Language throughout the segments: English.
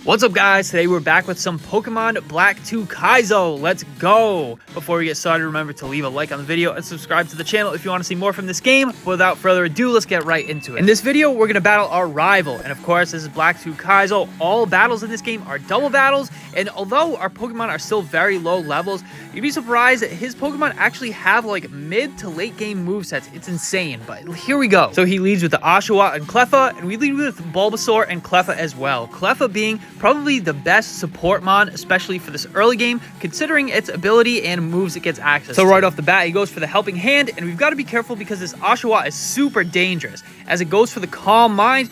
What's up guys, today we're back with some Pokemon Black 2 Kaizo. Let's go! Before we get started, remember to leave a like on the video and subscribe to the channel if you want to see more from this game. But without further ado, let's get right into it. In this video, we're going to battle our rival, and of course, this is Black 2 Kaizo. All battles in this game are double battles, and although our Pokemon are still very low levels, you'd be surprised that his Pokemon actually have like mid to late game movesets. It's insane, but here we go. So he leads with the Oshawott and Cleffa, and we lead with Bulbasaur and Cleffa as well. Cleffa being probably the best support mon, especially for this early game, considering its ability and moves it gets access to. So right off the bat, he goes for the Helping Hand, and we've got to be careful because this Oshawott is super dangerous. As it goes for the Calm Mind,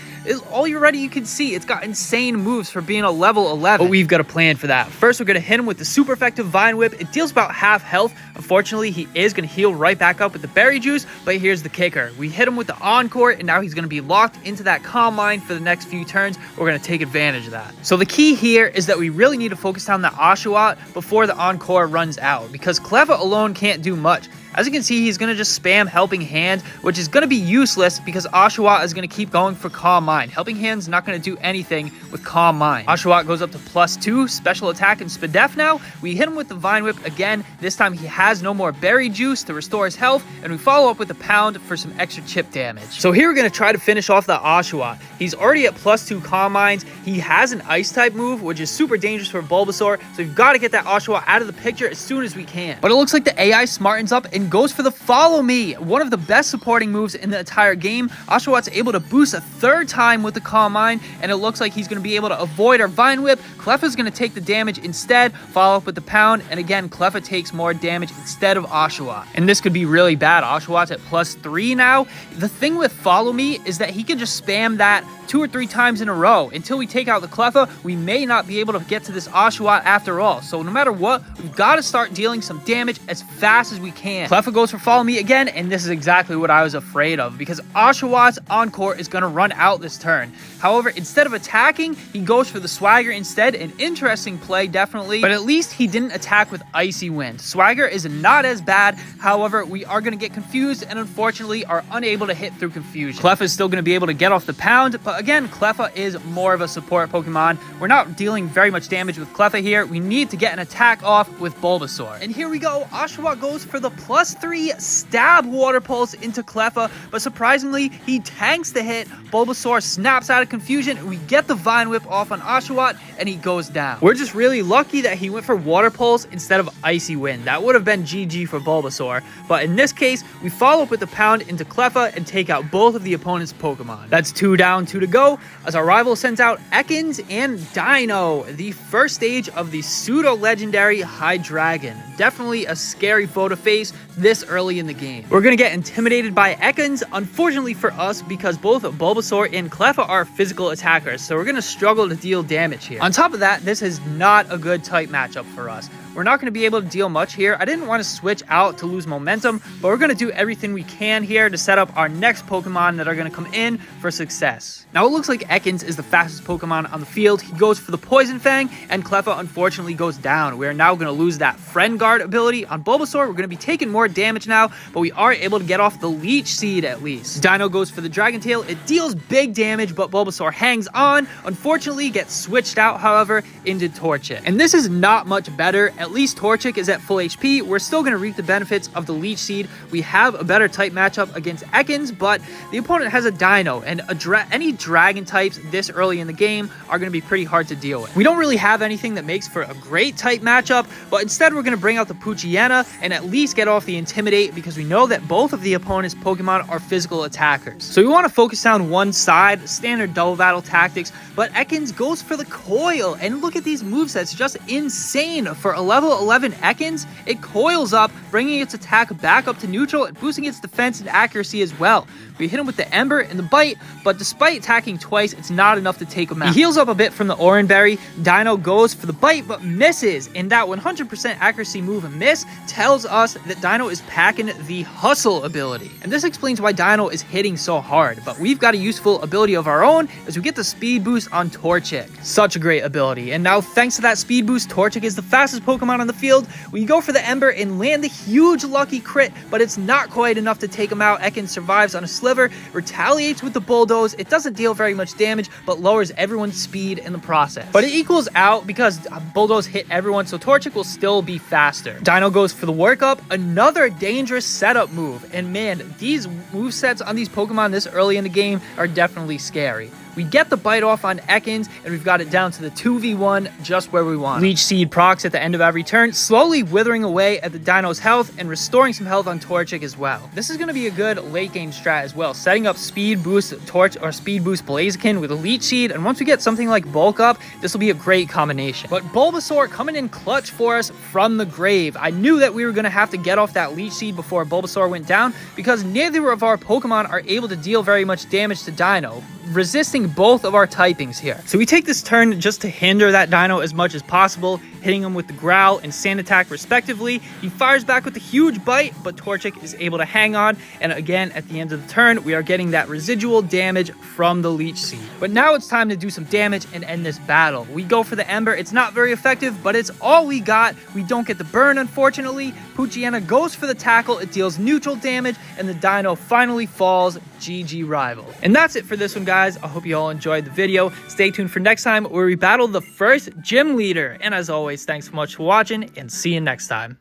already you can see it's got insane moves for being a level 11. But we've got a plan for that. First, we're going to hit him with the super effective Vine Whip. It deals about half health. Unfortunately, he is going to heal right back up with the Berry Juice, but here's the kicker. We hit him with the Encore, and now he's going to be locked into that Calm Mind for the next few turns. We're going to take advantage of that. So the key here is that we really need to focus down the Oshawott before the Encore runs out, because Cleffa alone can't do much. As you can see, he's going to just spam Helping Hand, which is going to be useless because Oshawott is going to keep going for Calm Mind. Helping Hand's not going to do anything with Calm Mind. Oshawott goes up to +2, Special Attack and Spadef now. We hit him with the Vine Whip again. This time he has no more Berry Juice to restore his health, and we follow up with the Pound for some extra chip damage. So here we're going to try to finish off the Oshawott. He's already at +2 Calm Minds. He has an Ice-type move, which is super dangerous for Bulbasaur, so we've got to get that Oshawott out of the picture as soon as we can. But it looks like the AI smartens up and goes for the Follow Me, one of the best supporting moves in the entire game. Oshawott's able to boost a third time with the Calm Mind, and it looks like he's going to be able to avoid our Vine Whip. Cleffa's going to take the damage instead, follow up with the Pound, and again, Cleffa takes more damage instead of Oshawott. And this could be really bad. Oshawott's at +3 now. The thing with Follow Me is that he can just spam that 2 or 3 times in a row. Until we take out the Cleffa, we may not be able to get to this Oshawott after all. So no matter what, we've got to start dealing some damage as fast as we can. Cleffa goes for Follow Me again, and this is exactly what I was afraid of, because Oshawott's Encore is going to run out this turn. However, instead of attacking, he goes for the Swagger instead. An interesting play, definitely, but at least he didn't attack with Icy Wind. Swagger is not as bad. However, we are going to get confused and unfortunately are unable to hit through confusion. Cleffa is still going to be able to get off the Pound, but again, Cleffa is more of a support Pokemon. We're not dealing very much damage with Cleffa here. We need to get an attack off with Bulbasaur. And here we go. Oshawott goes for the +3 Stab Water Pulse into Cleffa, but surprisingly, he tanks the hit. Bulbasaur snaps out of confusion, and we get the Vine Whip off on Oshawott, and he goes down. We're just really lucky that he went for Water Pulse instead of Icy Wind. That would have been GG for Bulbasaur, but in this case, we follow up with the Pound into Cleffa and take out both of the opponent's Pokemon. That's 2 down, 2 to go, as our rival sends out Ekans and Dino, the first stage of the pseudo-legendary Hydreigon. Definitely a scary foe to face this early in the game. We're going to get intimidated by Ekans, unfortunately for us, because both Bulbasaur and Cleffa are physical attackers, so we're going to struggle to deal damage here. On top of that, this is not a good type matchup for us. We're not going to be able to deal much here. I didn't want to switch out to lose momentum, but we're going to do everything we can here to set up our next Pokemon that are going to come in for success. Now, it looks like Ekans is the fastest Pokemon on the field. He goes for the Poison Fang, and Cleffa unfortunately goes down. We are now going to lose that Friend Guard ability on Bulbasaur. We're going to be taking more damage now, but we are able to get off the Leech Seed at least. Dino goes for the Dragon Tail. It deals big damage, but Bulbasaur hangs on. Unfortunately, gets switched out, however, into Torchic. And this is not much better. At least Torchic is at full HP. We're still going to reap the benefits of the Leech Seed. We have a better type matchup against Ekans, but the opponent has a Dino, and any Dragon types this early in the game are going to be pretty hard to deal with. We don't really have anything that makes for a great type matchup, but instead we're going to bring out the Poochyena and at least get off the Intimidate, because we know that both of the opponent's Pokemon are physical attackers. So we want to focus down one side, standard double battle tactics, but Ekans goes for the Coil, and look at these movesets, just insane for a level 11 Ekans. It coils up, bringing its attack back up to neutral and boosting its defense and accuracy as well. We hit him with the Ember and the Bite, but despite attacking twice, it's not enough to take him out. He heals up a bit from the Oran Berry. Dino goes for the Bite, but misses, and that 100% accuracy move miss tells us that Dino is packing the Hustle ability. And this explains why Dino is hitting so hard, but we've got a useful ability of our own as we get the Speed Boost on Torchic. Such a great ability, and now thanks to that Speed Boost, Torchic is the fastest Pokemon on the field. We go for the Ember and land the huge lucky crit, but it's not quite enough to take him out. Ekans survives on a Sliver, retaliates with the Bulldoze. It doesn't deal deal very much damage, but lowers everyone's speed in the process. But it equals out because Bulldoze hit everyone, so Torchic will still be faster. Dino goes for the workup, another dangerous setup move. And man, these movesets on these Pokemon this early in the game are definitely scary. We get the bite off on Ekans, and we've got it down to the 2v1 just where we want. Leech Seed procs at the end of every turn, slowly withering away at the Dino's health and restoring some health on Torchic as well. This is going to be a good late game strat as well, setting up Speed Boost Torch or Speed Boost Blaziken with a Leech Seed, and once we get something like Bulk Up, this will be a great combination. But Bulbasaur coming in clutch for us from the grave. I knew that we were going to have to get off that Leech Seed before Bulbasaur went down because neither of our Pokemon are able to deal very much damage to Dino, resisting both of our typings here. So we take this turn just to hinder that Dino as much as possible, hitting him with the Growl and Sand Attack respectively. He fires back with a huge bite, but Torchic is able to hang on, and again at the end of the turn we are getting that residual damage from the Leech Seed. But now it's time to do some damage and end this battle. We go for the Ember. It's not very effective, but it's all we got. We don't get the burn, unfortunately. Poochyena goes for the tackle. It deals neutral damage, and the Dino finally falls. GG rival. And that's it for this one, guys. I hope you all enjoyed the video. Stay tuned for next time where we battle the first gym leader. And as always, thanks so much for watching, and see you next time.